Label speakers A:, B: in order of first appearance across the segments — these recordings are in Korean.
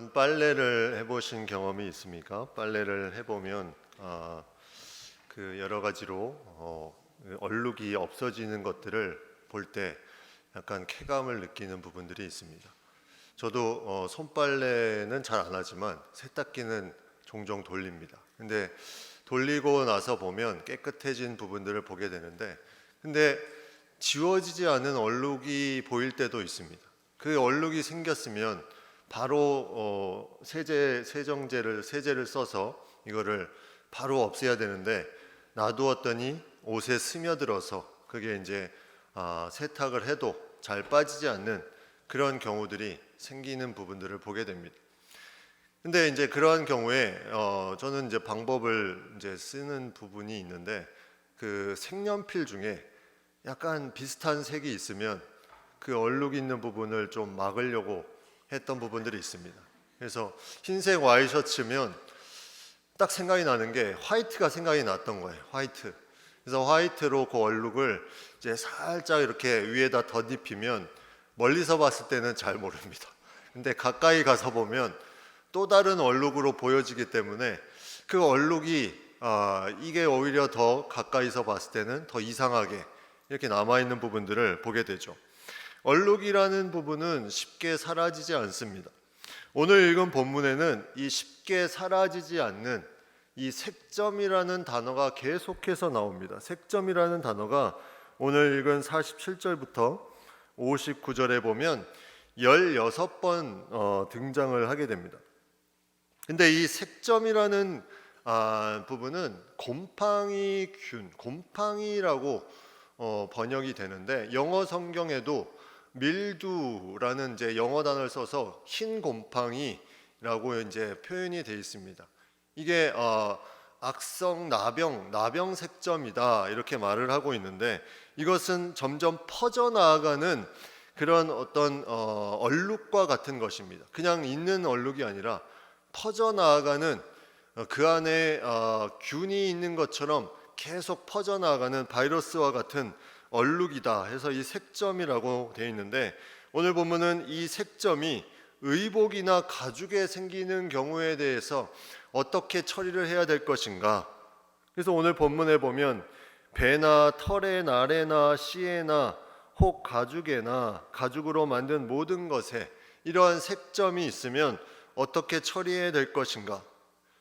A: 여러분 빨래를 해보신 경험이 있습니까? 빨래를 해보면 그 여러 가지로 얼룩이 없어지는 것들을 볼 때 약간 쾌감을 느끼는 부분들이 있습니다. 저도 손빨래는 잘 안 하지만 세탁기는 종종 돌립니다. 근데 돌리고 나서 보면 깨끗해진 부분들을 보게 되는데, 근데 지워지지 않은 얼룩이 보일 때도 있습니다. 그 얼룩이 생겼으면 바로 세제를 써서 이거를 바로 없애야 되는데 놔두었더니 옷에 스며들어서 그게 이제 세탁을 해도 잘 빠지지 않는 그런 경우들이 생기는 부분들을 보게 됩니다. 근데 이제 그러한 경우에 저는 이제 방법을 이제 쓰는 부분이 있는데, 그 색연필 중에 약간 비슷한 색이 있으면 그 얼룩 있는 부분을 좀 막으려고 했던 부분들이 있습니다. 그래서 흰색 와이셔츠면 딱 생각이 나는 게 화이트가 생각이 났던 거예요. 화이트. 그래서 화이트로 그 얼룩을 이제 살짝 이렇게 위에다 덧입히면 멀리서 봤을 때는 잘 모릅니다. 근데 가까이 가서 보면 또 다른 얼룩으로 보여지기 때문에 그 얼룩이 이게 오히려 더 가까이서 봤을 때는 더 이상하게 이렇게 남아있는 부분들을 보게 되죠. 얼룩이라는 부분은 쉽게 사라지지 않습니다. 오늘 읽은 본문에는 이 쉽게 사라지지 않는 이 색점이라는 단어가 계속해서 나옵니다. 색점이라는 단어가 오늘 읽은 47절부터 59절에 보면 16번 등장을 하게 됩니다. 근데 이 색점이라는 부분은 곰팡이라고 번역이 되는데, 영어 성경에도 밀두라는 이제 영어 단어를 써서 흰 곰팡이라고 이제 표현이 되어 있습니다. 이게 악성 나병 색점이다 이렇게 말을 하고 있는데, 이것은 점점 퍼져나가는 그런 어떤 얼룩과 같은 것입니다. 그냥 있는 얼룩이 아니라 퍼져나가는 그 안에 균이 있는 것처럼 계속 퍼져나가는 바이러스와 같은 얼룩이다 해서 이 색점이라고 되어 있는데, 오늘 보면은 이 색점이 의복이나 가죽에 생기는 경우에 대해서 어떻게 처리를 해야 될 것인가. 그래서 오늘 본문에 보면 배나 털의 나래나 씨에나 혹 가죽에나 가죽으로 만든 모든 것에 이러한 색점이 있으면 어떻게 처리해야 될 것인가.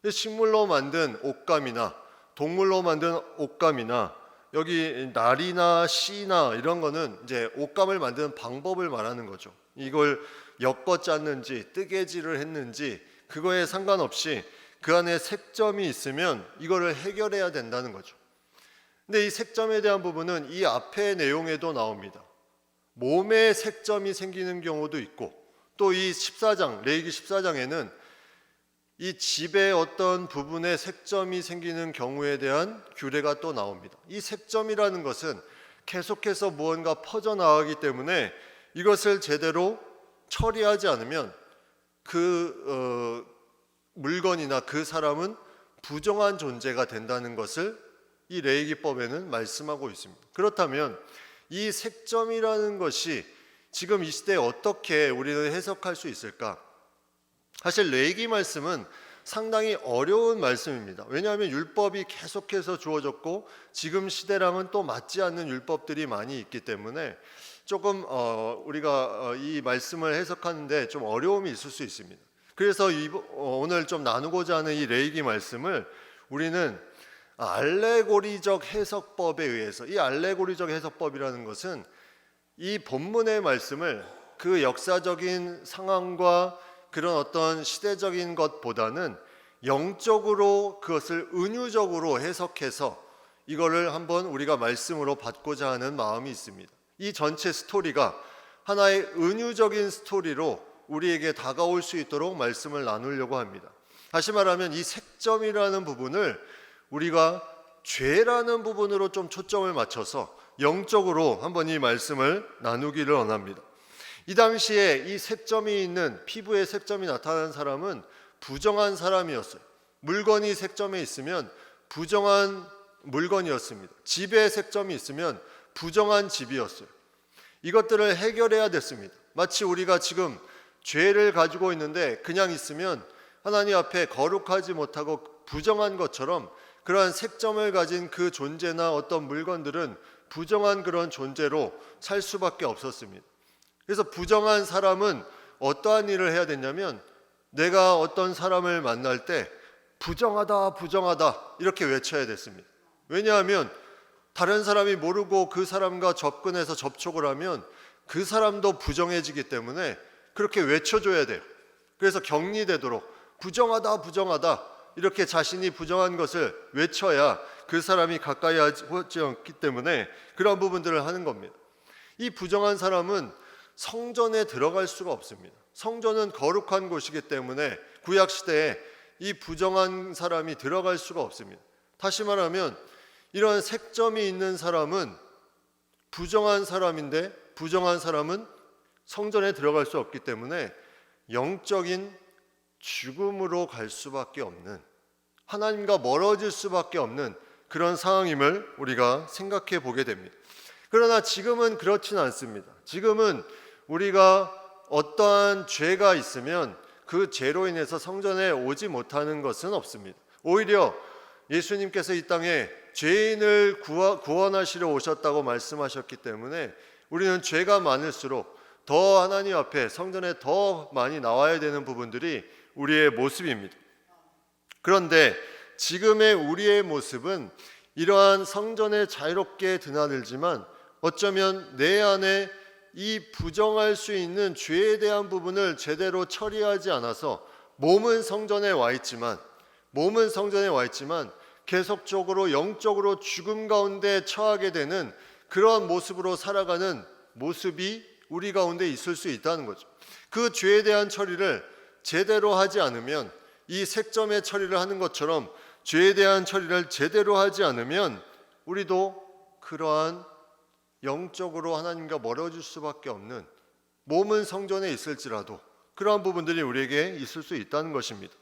A: 식물로 만든 옷감이나 동물로 만든 옷감이나 여기 날이나 씨나 이런 거는 이제 옷감을 만드는 방법을 말하는 거죠. 이걸 엮어 짰는지 뜨개질을 했는지 그거에 상관없이 그 안에 색점이 있으면 이거를 해결해야 된다는 거죠. 근데 이 색점에 대한 부분은 이 앞의 내용에도 나옵니다. 몸에 색점이 생기는 경우도 있고, 또 이 14장 레위기 14장에는 이 집의 어떤 부분에 색점이 생기는 경우에 대한 규례가 또 나옵니다. 이 색점이라는 것은 계속해서 무언가 퍼져나가기 때문에 이것을 제대로 처리하지 않으면 그 물건이나 그 사람은 부정한 존재가 된다는 것을 이 레위기법에는 말씀하고 있습니다. 그렇다면 이 색점이라는 것이 지금 이 시대에 어떻게 우리는 해석할 수 있을까? 사실 레위기 말씀은 상당히 어려운 말씀입니다. 왜냐하면 율법이 계속해서 주어졌고 지금 시대랑은 또 맞지 않는 율법들이 많이 있기 때문에 조금 우리가 이 말씀을 해석하는데 좀 어려움이 있을 수 있습니다. 그래서 오늘 좀 나누고자 하는 이 레위기 말씀을 우리는 알레고리적 해석법에 의해서, 이 알레고리적 해석법이라는 것은 이 본문의 말씀을 그 역사적인 상황과 그런 어떤 시대적인 것보다는 영적으로 그것을 은유적으로 해석해서 이거를 한번 우리가 말씀으로 받고자 하는 마음이 있습니다. 이 전체 스토리가 하나의 은유적인 스토리로 우리에게 다가올 수 있도록 말씀을 나누려고 합니다. 다시 말하면 이 색점이라는 부분을 우리가 죄라는 부분으로 좀 초점을 맞춰서 영적으로 한번 이 말씀을 나누기를 원합니다. 이 당시에 이 색점이 있는, 피부에 색점이 나타나는 사람은 부정한 사람이었어요. 물건이 색점에 있으면 부정한 물건이었습니다. 집에 색점이 있으면 부정한 집이었어요. 이것들을 해결해야 됐습니다. 마치 우리가 지금 죄를 가지고 있는데 그냥 있으면 하나님 앞에 거룩하지 못하고 부정한 것처럼 그러한 색점을 가진 그 존재나 어떤 물건들은 부정한 그런 존재로 살 수밖에 없었습니다. 그래서 부정한 사람은 어떠한 일을 해야 되냐면 내가 어떤 사람을 만날 때 부정하다 부정하다 이렇게 외쳐야 됐습니다. 왜냐하면 다른 사람이 모르고 그 사람과 접근해서 접촉을 하면 그 사람도 부정해지기 때문에 그렇게 외쳐줘야 돼요. 그래서 격리되도록 부정하다 부정하다 이렇게 자신이 부정한 것을 외쳐야 그 사람이 가까이 하지 않기 때문에 그런 부분들을 하는 겁니다. 이 부정한 사람은 성전에 들어갈 수가 없습니다. 성전은 거룩한 곳이기 때문에 구약시대에 이 부정한 사람이 들어갈 수가 없습니다. 다시 말하면 이런 색점이 있는 사람은 부정한 사람인데 부정한 사람은 성전에 들어갈 수 없기 때문에 영적인 죽음으로 갈 수밖에 없는, 하나님과 멀어질 수밖에 없는 그런 상황임을 우리가 생각해 보게 됩니다. 그러나 지금은 그렇진 않습니다. 지금은 우리가 어떠한 죄가 있으면 그 죄로 인해서 성전에 오지 못하는 것은 없습니다. 오히려 예수님께서 이 땅에 죄인을 구원하시러 오셨다고 말씀하셨기 때문에 우리는 죄가 많을수록 더 하나님 앞에 성전에 더 많이 나와야 되는 부분들이 우리의 모습입니다. 그런데 지금의 우리의 모습은 이러한 성전에 자유롭게 드나들지만 어쩌면 내 안에 이 부정할 수 있는 죄에 대한 부분을 제대로 처리하지 않아서 몸은 성전에 와 있지만 계속적으로 영적으로 죽음 가운데 처하게 되는 그러한 모습으로 살아가는 모습이 우리 가운데 있을 수 있다는 거죠. 그 죄에 대한 처리를 제대로 하지 않으면, 이 색점의 처리를 하는 것처럼 죄에 대한 처리를 제대로 하지 않으면 우리도 그러한 영적으로 하나님과 멀어질 수밖에 없는, 몸은 성전에 있을지라도 그러한 부분들이 우리에게 있을 수 있다는 것입니다.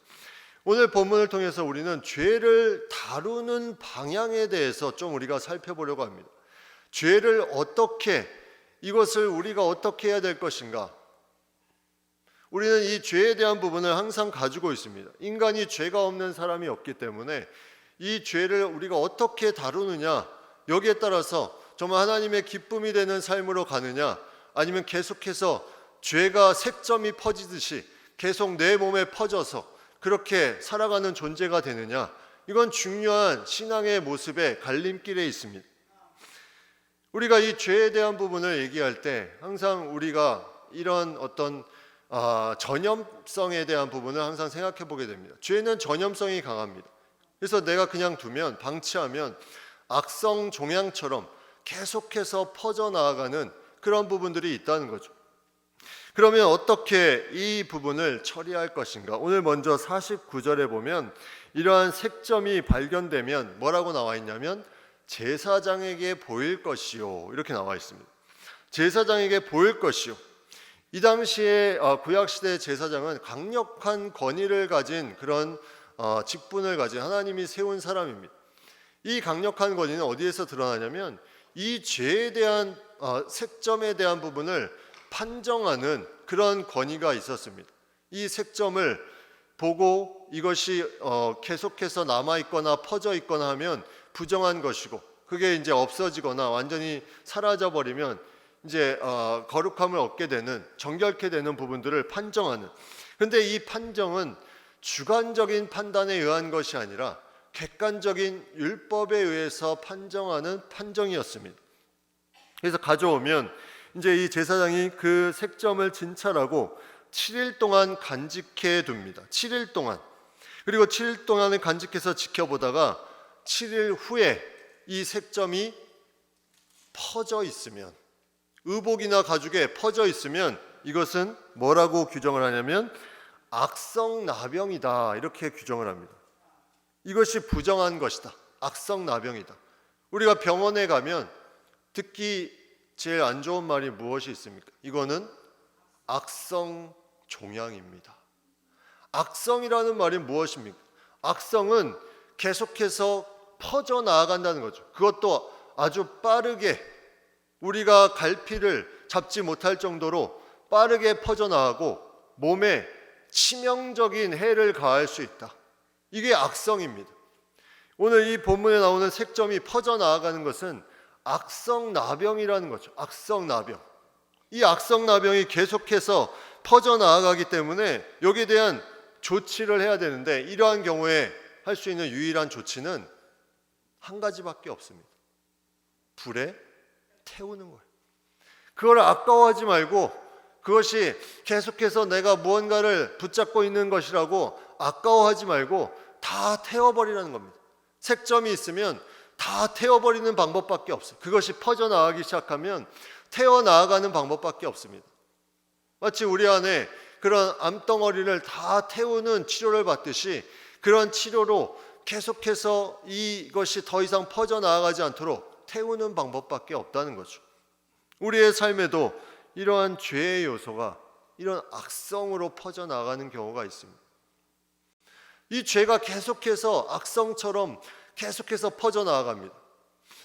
A: 오늘 본문을 통해서 우리는 죄를 다루는 방향에 대해서 좀 우리가 살펴보려고 합니다. 죄를 이것을 우리가 어떻게 해야 될 것인가? 우리는 이 죄에 대한 부분을 항상 가지고 있습니다. 인간이 죄가 없는 사람이 없기 때문에 이 죄를 우리가 어떻게 다루느냐, 여기에 따라서 정말 하나님의 기쁨이 되는 삶으로 가느냐, 아니면 계속해서 죄가 색점이 퍼지듯이 계속 내 몸에 퍼져서 그렇게 살아가는 존재가 되느냐, 이건 중요한 신앙의 모습의 갈림길에 있습니다. 우리가 이 죄에 대한 부분을 얘기할 때 항상 우리가 이런 어떤 전염성에 대한 부분을 항상 생각해 보게 됩니다. 죄는 전염성이 강합니다. 그래서 내가 그냥 두면, 방치하면 악성 종양처럼 계속해서 퍼져나가는 그런 부분들이 있다는 거죠. 그러면 어떻게 이 부분을 처리할 것인가? 오늘 먼저 49절에 보면 이러한 색점이 발견되면 뭐라고 나와 있냐면 제사장에게 보일 것이요, 이렇게 나와 있습니다. 제사장에게 보일 것이요. 이 당시에 구약시대 제사장은 강력한 권위를 가진 그런 직분을 가진 하나님이 세운 사람입니다. 이 강력한 권위는 어디에서 드러나냐면 이 죄에 대한 색점에 대한 부분을 판정하는 그런 권위가 있었습니다. 이 색점을 보고 이것이 계속해서 남아있거나 퍼져있거나 하면 부정한 것이고, 그게 이제 없어지거나 완전히 사라져버리면 이제 거룩함을 얻게 되는, 정결케 되는 부분들을 판정하는. 그런데 이 판정은 주관적인 판단에 의한 것이 아니라 객관적인 율법에 의해서 판정하는 판정이었습니다. 그래서 가져오면 이제 이 제사장이 그 색점을 진찰하고 7일 동안 간직해 둡니다. 7일 동안. 그리고 7일 동안을 간직해서 지켜보다가 7일 후에 이 색점이 퍼져 있으면, 의복이나 가죽에 퍼져 있으면 이것은 뭐라고 규정을 하냐면 악성나병이다, 이렇게 규정을 합니다. 이것이 부정한 것이다, 악성나병이다. 우리가 병원에 가면 듣기 제일 안 좋은 말이 무엇이 있습니까? 이거는 악성종양입니다. 악성이라는 말이 무엇입니까? 악성은 계속해서 퍼져나간다는 거죠. 그것도 아주 빠르게, 우리가 갈피를 잡지 못할 정도로 빠르게 퍼져나가고 몸에 치명적인 해를 가할 수 있다. 이게 악성입니다. 오늘 이 본문에 나오는 색점이 퍼져나가는 것은 악성나병이라는 거죠. 악성나병. 이 악성나병이 계속해서 퍼져나가기 때문에 여기에 대한 조치를 해야 되는데, 이러한 경우에 할 수 있는 유일한 조치는 한 가지밖에 없습니다. 불에 태우는 거예요. 그걸 아까워하지 말고, 그것이 계속해서 내가 무언가를 붙잡고 있는 것이라고 아까워하지 말고 다 태워버리라는 겁니다. 색점이 있으면 다 태워버리는 방법밖에 없어요. 그것이 퍼져나가기 시작하면 태워나가는 방법밖에 없습니다. 마치 우리 안에 그런 암덩어리를 다 태우는 치료를 받듯이, 그런 치료로 계속해서 이것이 더 이상 퍼져나가지 않도록 태우는 방법밖에 없다는 거죠. 우리의 삶에도 이러한 죄의 요소가 이런 악성으로 퍼져나가는 경우가 있습니다. 이 죄가 계속해서 악성처럼 계속해서 퍼져나갑니다.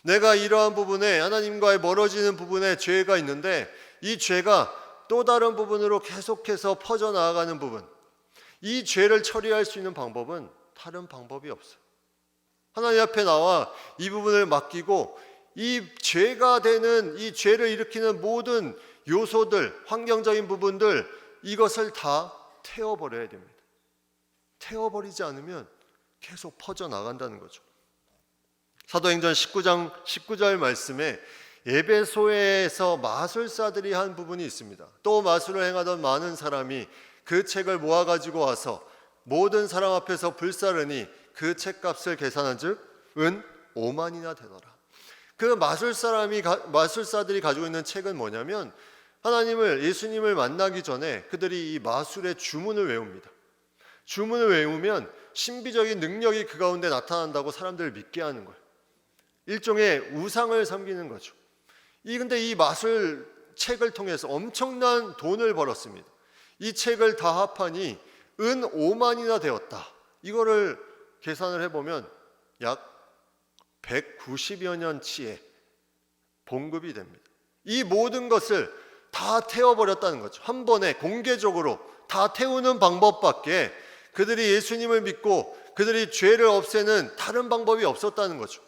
A: 내가 이러한 부분에, 하나님과의 멀어지는 부분에 죄가 있는데, 이 죄가 또 다른 부분으로 계속해서 퍼져나가는 부분, 이 죄를 처리할 수 있는 방법은 다른 방법이 없어요. 하나님 앞에 나와 이 부분을 맡기고, 이 죄가 되는, 이 죄를 일으키는 모든 요소들, 환경적인 부분들, 이것을 다 태워버려야 됩니다. 태워버리지 않으면 계속 퍼져나간다는 거죠. 사도행전 19장 19절 말씀에 에베소에서 마술사들이 한 부분이 있습니다. 또 마술을 행하던 많은 사람이 그 책을 모아가지고 와서 모든 사람 앞에서 불사르니 그 책값을 계산한 즉 은 5만이나 되더라. 그 마술사들이 가지고 있는 책은 뭐냐면, 하나님을, 예수님을 만나기 전에 그들이 이 마술의 주문을 외웁니다. 주문을 외우면 신비적인 능력이 그 가운데 나타난다고 사람들을 믿게 하는 거예요. 일종의 우상을 섬기는 거죠. 근데 이 마술 책을 통해서 엄청난 돈을 벌었습니다. 이 책을 다 합하니 은 5만이나 되었다. 이거를 계산을 해보면 약 190여 년치의 봉급이 됩니다. 이 모든 것을 다 태워버렸다는 거죠. 한 번에 공개적으로 다 태우는 방법밖에, 그들이 예수님을 믿고 그들이 죄를 없애는 다른 방법이 없었다는 거죠.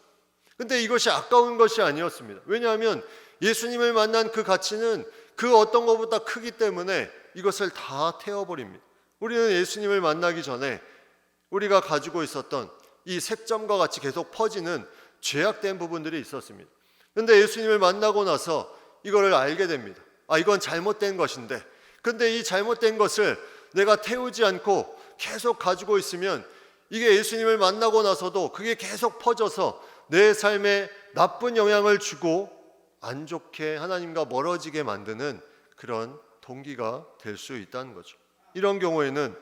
A: 근데 이것이 아까운 것이 아니었습니다. 왜냐하면 예수님을 만난 그 가치는 그 어떤 것보다 크기 때문에 이것을 다 태워버립니다. 우리는 예수님을 만나기 전에 우리가 가지고 있었던 이 색점과 같이 계속 퍼지는 죄악된 부분들이 있었습니다. 근데 예수님을 만나고 나서 이거를 알게 됩니다. 이건 잘못된 것인데, 근데 이 잘못된 것을 내가 태우지 않고 계속 가지고 있으면 이게 예수님을 만나고 나서도 그게 계속 퍼져서 내 삶에 나쁜 영향을 주고 안 좋게 하나님과 멀어지게 만드는 그런 동기가 될 수 있다는 거죠. 이런 경우에는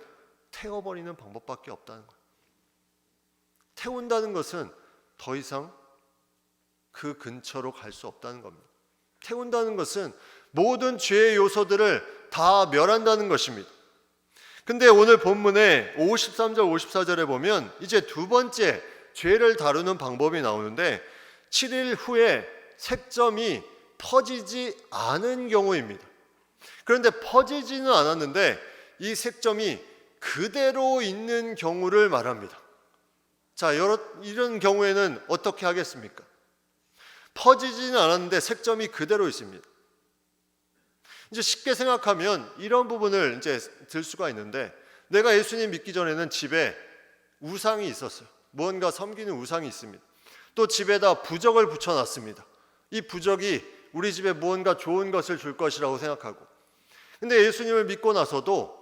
A: 태워버리는 방법밖에 없다는 거예요. 태운다는 것은 더 이상 그 근처로 갈 수 없다는 겁니다. 태운다는 것은 모든 죄의 요소들을 다 멸한다는 것입니다. 근데 오늘 본문에 53절 54절에 보면 이제 두 번째 죄를 다루는 방법이 나오는데, 7일 후에 색점이 퍼지지 않은 경우입니다. 그런데 퍼지지는 않았는데 이 색점이 그대로 있는 경우를 말합니다. 자, 이런 경우에는 어떻게 하겠습니까? 퍼지지는 않았는데 색점이 그대로 있습니다. 이제 쉽게 생각하면 이런 부분을 이제 들 수가 있는데, 내가 예수님 믿기 전에는 집에 우상이 있었어요. 무언가 섬기는 우상이 있습니다. 또 집에다 부적을 붙여놨습니다. 이 부적이 우리 집에 무언가 좋은 것을 줄 것이라고 생각하고, 근데 예수님을 믿고 나서도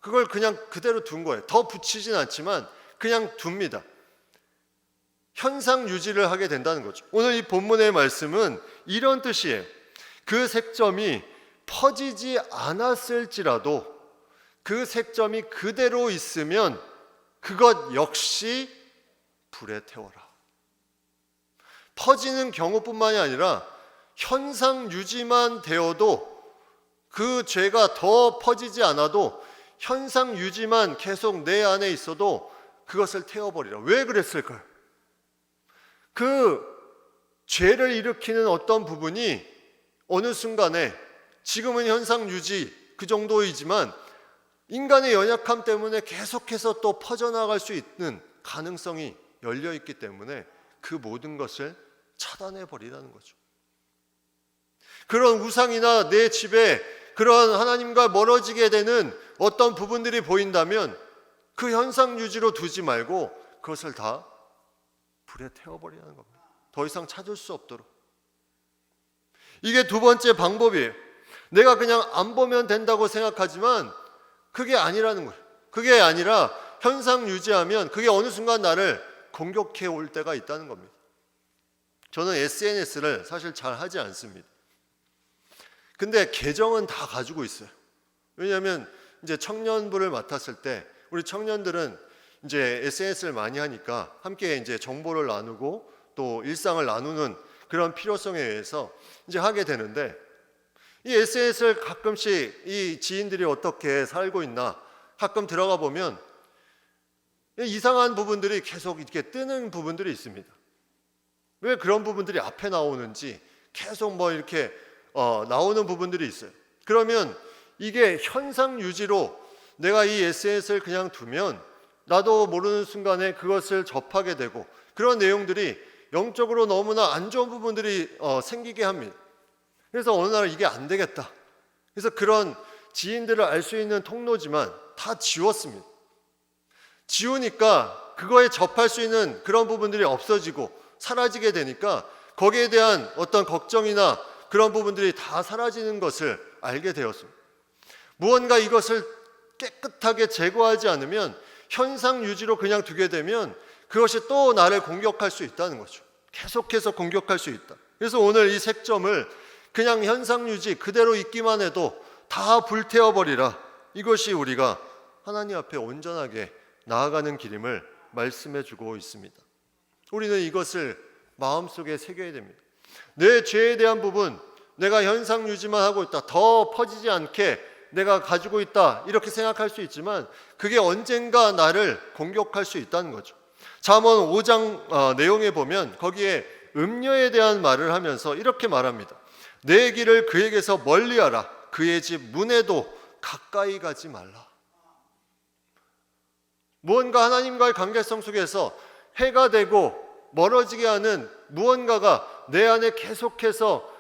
A: 그걸 그냥 그대로 둔 거예요. 더 붙이진 않지만 그냥 둡니다. 현상 유지를 하게 된다는 거죠. 오늘 이 본문의 말씀은 이런 뜻이에요. 그 색점이 퍼지지 않았을지라도 그 색점이 그대로 있으면 그것 역시 불에 태워라. 퍼지는 경우뿐만이 아니라 현상 유지만 되어도, 그 죄가 더 퍼지지 않아도 현상 유지만 계속 내 안에 있어도 그것을 태워버리라. 왜 그랬을까요? 그 죄를 일으키는 어떤 부분이 어느 순간에 지금은 현상 유지 그 정도이지만 인간의 연약함 때문에 계속해서 또 퍼져나갈 수 있는 가능성이 열려 있기 때문에 그 모든 것을 차단해 버리라는 거죠. 그런 우상이나 내 집에 그런 하나님과 멀어지게 되는 어떤 부분들이 보인다면 그 현상 유지로 두지 말고 그것을 다 불에 태워버리라는 겁니다. 더 이상 찾을 수 없도록. 이게 두 번째 방법이에요. 내가 그냥 안 보면 된다고 생각하지만 그게 아니라는 거예요. 그게 아니라 현상 유지하면 그게 어느 순간 나를 공격해 올 때가 있다는 겁니다. 저는 SNS를 사실 잘 하지 않습니다. 근데 계정은 다 가지고 있어요. 왜냐하면 이제 청년부를 맡았을 때 우리 청년들은 이제 SNS를 많이 하니까 함께 이제 정보를 나누고 또 일상을 나누는 그런 필요성에 의해서 이제 하게 되는데, 이 SNS를 가끔씩 이 지인들이 어떻게 살고 있나 가끔 들어가 보면 이상한 부분들이 계속 이렇게 뜨는 부분들이 있습니다. 왜 그런 부분들이 앞에 나오는지 계속 뭐 이렇게 나오는 부분들이 있어요. 그러면 이게 현상 유지로 내가 이 SNS를 그냥 두면 나도 모르는 순간에 그것을 접하게 되고 그런 내용들이 영적으로 너무나 안 좋은 부분들이 생기게 합니다. 그래서 어느 날 이게 안 되겠다. 그래서 그런 지인들을 알 수 있는 통로지만 다 지웠습니다. 지우니까 그거에 접할 수 있는 그런 부분들이 없어지고 사라지게 되니까 거기에 대한 어떤 걱정이나 그런 부분들이 다 사라지는 것을 알게 되었습니다. 무언가 이것을 깨끗하게 제거하지 않으면 현상 유지로 그냥 두게 되면 그것이 또 나를 공격할 수 있다는 거죠. 계속해서 공격할 수 있다. 그래서 오늘 이 색점을 그냥 현상 유지 그대로 있기만 해도 다 불태워버리라. 이것이 우리가 하나님 앞에 온전하게 나아가는 길임을 말씀해 주고 있습니다. 우리는 이것을 마음속에 새겨야 됩니다. 내 죄에 대한 부분, 내가 현상 유지만 하고 있다, 더 퍼지지 않게 내가 가지고 있다, 이렇게 생각할 수 있지만 그게 언젠가 나를 공격할 수 있다는 거죠. 잠언 5장 내용에 보면 거기에 음녀에 대한 말을 하면서 이렇게 말합니다. 내 길을 그에게서 멀리하라. 그의 집 문에도 가까이 가지 말라. 무언가 하나님과의 관계성 속에서 해가 되고 멀어지게 하는 무언가가 내 안에 계속해서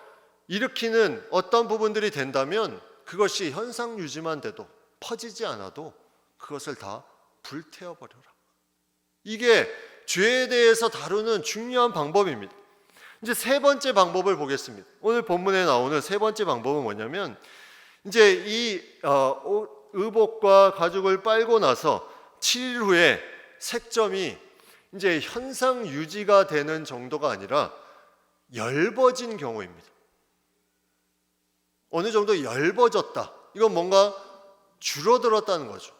A: 일으키는 어떤 부분들이 된다면 그것이 현상 유지만 돼도 퍼지지 않아도 그것을 다 불태워버려라. 이게 죄에 대해서 다루는 중요한 방법입니다. 이제 세 번째 방법을 보겠습니다. 오늘 본문에 나오는 세 번째 방법은 뭐냐면, 이제 이 의복과 가죽을 빨고 나서 7일 후에 색점이 이제 현상 유지가 되는 정도가 아니라 엷어진 경우입니다. 어느 정도 엷어졌다. 이건 뭔가 줄어들었다는 거죠.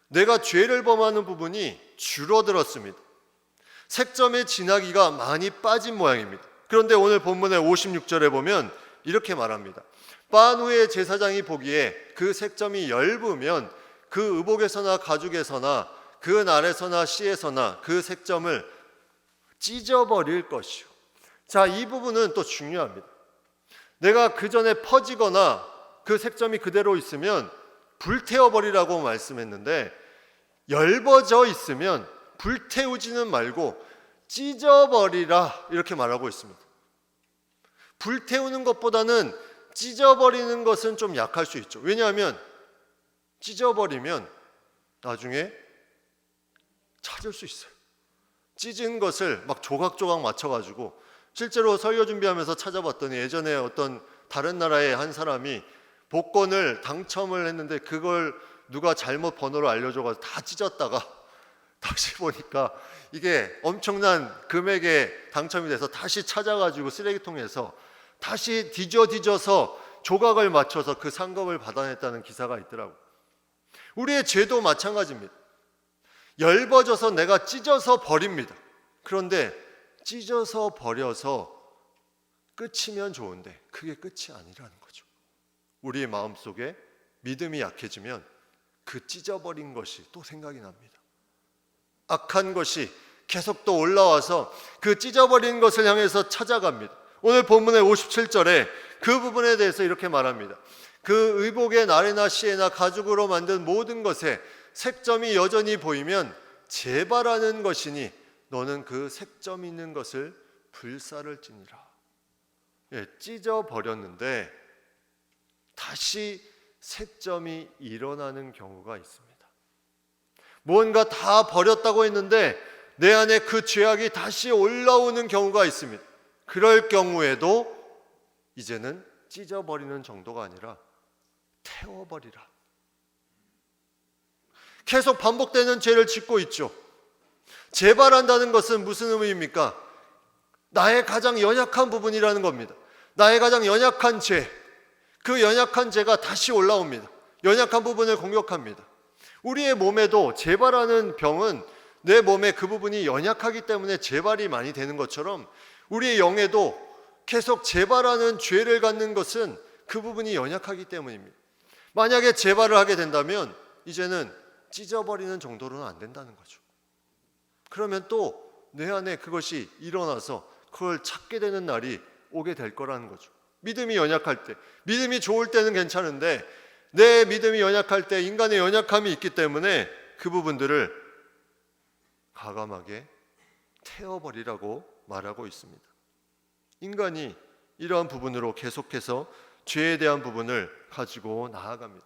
A: 내가 죄를 범하는 부분이 줄어들었습니다. 색점의 진하기가 많이 빠진 모양입니다. 그런데 오늘 본문의 56절에 보면 이렇게 말합니다. 빤 후에 제사장이 보기에 그 색점이 엷으면 그 의복에서나 가죽에서나 그 날에서나 씨에서나 그 색점을 찢어버릴 것이요. 자, 이 부분은 또 중요합니다. 내가 그 전에 퍼지거나 그 색점이 그대로 있으면 불태워버리라고 말씀했는데, 엷어져 있으면 불태우지는 말고 찢어버리라 이렇게 말하고 있습니다. 불태우는 것보다는 찢어버리는 것은 좀 약할 수 있죠. 왜냐하면 찢어버리면 나중에 찾을 수 있어요. 찢은 것을 막 조각조각 맞춰가지고, 실제로 설교 준비하면서 찾아봤더니 예전에 어떤 다른 나라의 한 사람이 복권을 당첨을 했는데 그걸 누가 잘못 번호를 알려줘가지고 다 찢었다가 다시 보니까 이게 엄청난 금액에 당첨이 돼서 다시 찾아가지고 쓰레기통에서 다시 뒤져서 조각을 맞춰서 그 상금을 받아냈다는 기사가 있더라고요. 우리의 죄도 마찬가지입니다. 엷어져서 내가 찢어서 버립니다. 그런데 찢어서 버려서 끝이면 좋은데 그게 끝이 아니라는 거죠. 우리의 마음속에 믿음이 약해지면 그 찢어버린 것이 또 생각이 납니다. 악한 것이 계속 또 올라와서 그 찢어버린 것을 향해서 찾아갑니다. 오늘 본문의 57절에 그 부분에 대해서 이렇게 말합니다. 그 의복의 나래나 시에나 가죽으로 만든 모든 것에 색점이 여전히 보이면 재발하는 것이니 너는 그 색점 있는 것을 불사를지니라. 찢어버렸는데 다시 색점이 일어나는 경우가 있습니다. 뭔가 다 버렸다고 했는데 내 안에 그 죄악이 다시 올라오는 경우가 있습니다. 그럴 경우에도 이제는 찢어버리는 정도가 아니라 태워버리라. 계속 반복되는 죄를 짓고 있죠. 재발한다는 것은 무슨 의미입니까? 나의 가장 연약한 부분이라는 겁니다. 나의 가장 연약한 죄, 그 연약한 죄가 다시 올라옵니다. 연약한 부분을 공격합니다. 우리의 몸에도 재발하는 병은 내 몸에 그 부분이 연약하기 때문에 재발이 많이 되는 것처럼 우리의 영에도 계속 재발하는 죄를 갖는 것은 그 부분이 연약하기 때문입니다. 만약에 재발을 하게 된다면 이제는 찢어버리는 정도로는 안 된다는 거죠. 그러면 또 내 안에 그것이 일어나서 그걸 찾게 되는 날이 오게 될 거라는 거죠. 믿음이 연약할 때, 믿음이 좋을 때는 괜찮은데 내 믿음이 연약할 때 인간의 연약함이 있기 때문에 그 부분들을 과감하게 태워버리라고 말하고 있습니다. 인간이 이러한 부분으로 계속해서 죄에 대한 부분을 가지고 나아갑니다.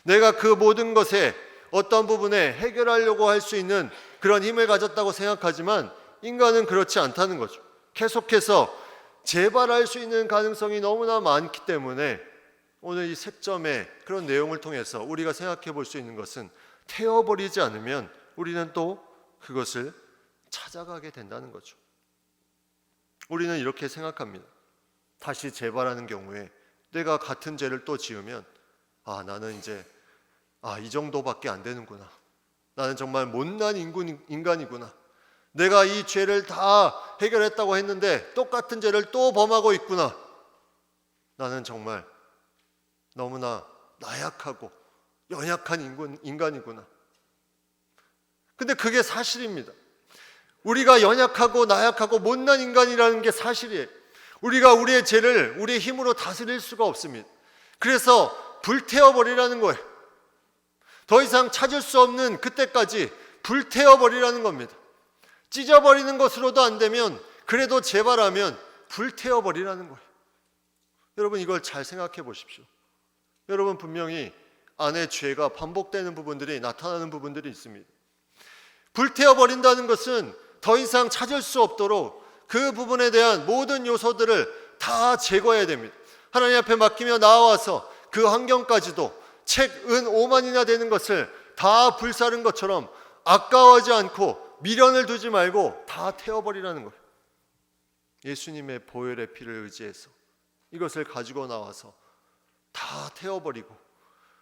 A: 내가 그 모든 것에 어떤 부분에 해결하려고 할 수 있는 그런 힘을 가졌다고 생각하지만 인간은 그렇지 않다는 거죠. 계속해서 재발할 수 있는 가능성이 너무나 많기 때문에 오늘 이 색점의 그런 내용을 통해서 우리가 생각해 볼 수 있는 것은 태워버리지 않으면 우리는 또 그것을 찾아가게 된다는 거죠. 우리는 이렇게 생각합니다. 다시 재발하는 경우에 내가 같은 죄를 또 지으면 나는 이제 이 정도밖에 안 되는구나. 나는 정말 못난 인간이구나. 내가 이 죄를 다 해결했다고 했는데 똑같은 죄를 또 범하고 있구나. 나는 정말 너무나 나약하고 연약한 인간이구나. 근데 그게 사실입니다. 우리가 연약하고 나약하고 못난 인간이라는 게 사실이에요. 우리가 우리의 죄를 우리의 힘으로 다스릴 수가 없습니다. 그래서 불태워버리라는 거예요. 더 이상 찾을 수 없는 그때까지 불태워버리라는 겁니다. 찢어버리는 것으로도 안 되면 그래도 재발하면 불태워버리라는 거예요. 여러분 이걸 잘 생각해 보십시오. 여러분 분명히 안에 죄가 반복되는 부분들이 나타나는 부분들이 있습니다. 불태워버린다는 것은 더 이상 찾을 수 없도록 그 부분에 대한 모든 요소들을 다 제거해야 됩니다. 하나님 앞에 맡기며 나와서 그 환경까지도 책 은 5만이나 되는 것을 다 불사른 것처럼 아까워하지 않고 미련을 두지 말고 다 태워버리라는 거예요. 예수님의 보혈의 피를 의지해서 이것을 가지고 나와서 다 태워버리고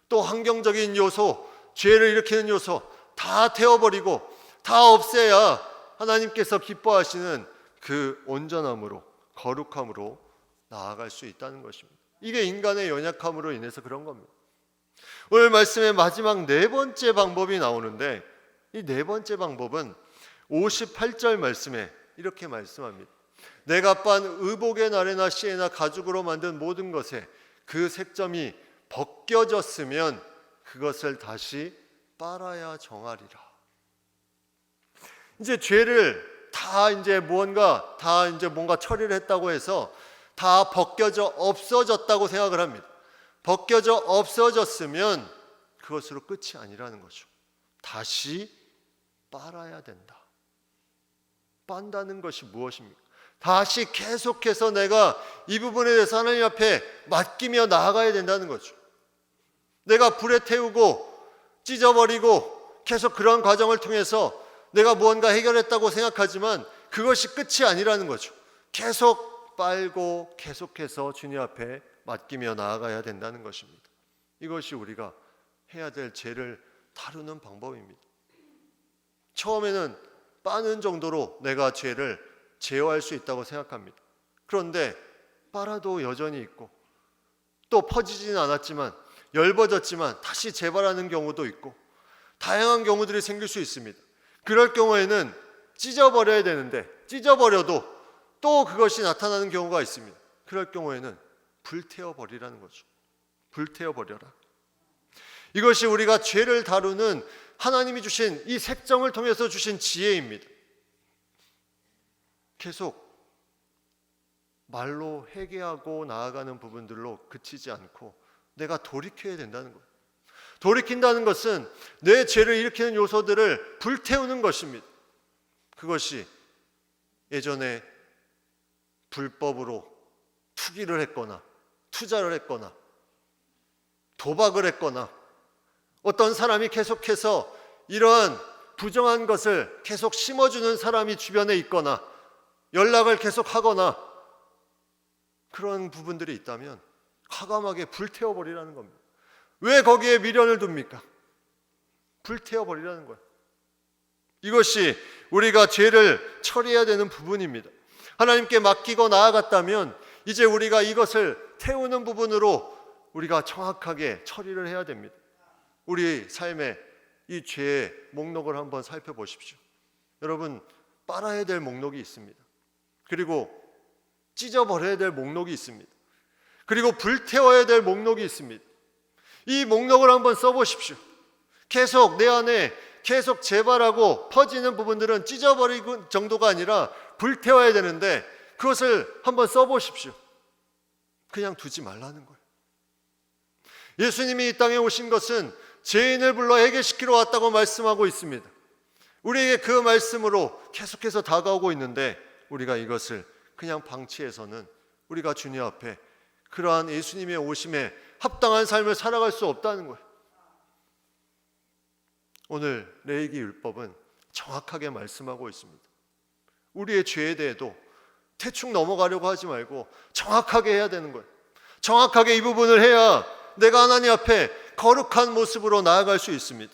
A: 또 환경적인 요소, 죄를 일으키는 요소 다 태워버리고 다 없애야 하나님께서 기뻐하시는 그 온전함으로 거룩함으로 나아갈 수 있다는 것입니다. 이게 인간의 연약함으로 인해서 그런 겁니다. 오늘 말씀의 마지막 네 번째 방법이 나오는데 이 네 번째 방법은 58절 말씀에 이렇게 말씀합니다. 내가 빤 의복의 나래나 시에나 가죽으로 만든 모든 것에 그 색점이 벗겨졌으면 그것을 다시 빨아야 정하리라. 이제 죄를 다 이제 뭔가 처리를 했다고 해서 다 벗겨져 없어졌다고 생각을 합니다. 벗겨져 없어졌으면 그것으로 끝이 아니라는 거죠. 다시 빨아야 된다. 빤다는 것이 무엇입니까? 다시 계속해서 내가 이 부분에 대해서 하나님 앞에 맡기며 나아가야 된다는 거죠. 내가 불에 태우고 찢어버리고 계속 그런 과정을 통해서 내가 무언가 해결했다고 생각하지만 그것이 끝이 아니라는 거죠. 계속 빨고 계속해서 주님 앞에 맡기며 나아가야 된다는 것입니다. 이것이 우리가 해야 될 죄를 다루는 방법입니다. 처음에는 빠는 정도로 내가 죄를 제어할 수 있다고 생각합니다. 그런데 빨아도 여전히 있고 또 퍼지지는 않았지만 엷어졌지만 다시 재발하는 경우도 있고 다양한 경우들이 생길 수 있습니다. 그럴 경우에는 찢어버려야 되는데 찢어버려도 또 그것이 나타나는 경우가 있습니다. 그럴 경우에는 불태워버리라는 거죠. 불태워 버려라. 이것이 우리가 죄를 다루는 하나님이 주신 이 색정을 통해서 주신 지혜입니다. 계속 말로 회개하고 나아가는 부분들로 그치지 않고 내가 돌이켜야 된다는 거예요. 돌이킨다는 것은 내 죄를 일으키는 요소들을 불태우는 것입니다. 그것이 예전에 불법으로 투기를 했거나 투자를 했거나 도박을 했거나 어떤 사람이 계속해서 이러한 부정한 것을 계속 심어주는 사람이 주변에 있거나 연락을 계속 하거나 그런 부분들이 있다면 과감하게 불태워버리라는 겁니다. 왜 거기에 미련을 둡니까? 불태워버리라는 거예요. 이것이 우리가 죄를 처리해야 되는 부분입니다. 하나님께 맡기고 나아갔다면 이제 우리가 이것을 태우는 부분으로 우리가 정확하게 처리를 해야 됩니다. 우리 삶의 이 죄의 목록을 한번 살펴보십시오. 여러분, 빨아야 될 목록이 있습니다. 그리고 찢어버려야 될 목록이 있습니다. 그리고 불태워야 될 목록이 있습니다. 이 목록을 한번 써보십시오. 계속 내 안에 계속 재발하고 퍼지는 부분들은 찢어버리는 정도가 아니라 불태워야 되는데 그것을 한번 써보십시오. 그냥 두지 말라는 거예요. 예수님이 이 땅에 오신 것은 죄인을 불러 해결시키러 왔다고 말씀하고 있습니다. 우리에게 그 말씀으로 계속해서 다가오고 있는데 우리가 이것을 그냥 방치해서는 우리가 주님 앞에 그러한 예수님의 오심에 합당한 삶을 살아갈 수 없다는 거예요. 오늘 레위기 율법은 정확하게 말씀하고 있습니다. 우리의 죄에 대해도 대충 넘어가려고 하지 말고 정확하게 해야 되는 거예요. 정확하게 이 부분을 해야 내가 하나님 앞에 거룩한 모습으로 나아갈 수 있습니다.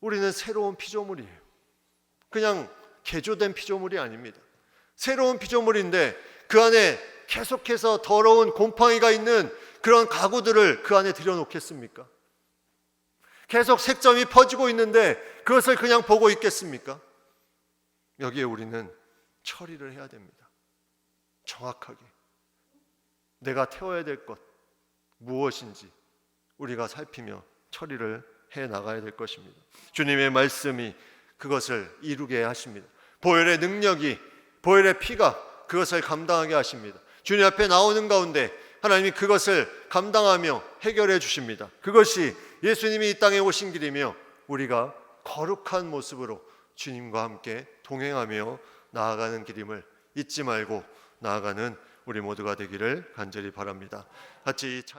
A: 우리는 새로운 피조물이에요. 그냥 개조된 피조물이 아닙니다. 새로운 피조물인데 그 안에 계속해서 더러운 곰팡이가 있는 그런 가구들을 그 안에 들여놓겠습니까? 계속 색점이 퍼지고 있는데 그것을 그냥 보고 있겠습니까? 여기에 우리는 처리를 해야 됩니다. 정확하게 내가 태워야 될 것 무엇인지 우리가 살피며 처리를 해 나가야 될 것입니다. 주님의 말씀이 그것을 이루게 하십니다. 보혈의 능력이, 보혈의 피가 그것을 감당하게 하십니다. 주님 앞에 나오는 가운데 하나님이 그것을 감당하며 해결해 주십니다. 그것이 예수님이 이 땅에 오신 길이며 우리가 거룩한 모습으로 주님과 함께 동행하며 나아가는 길임을 잊지 말고 나아가는 우리 모두가 되기를 간절히 바랍니다. 같이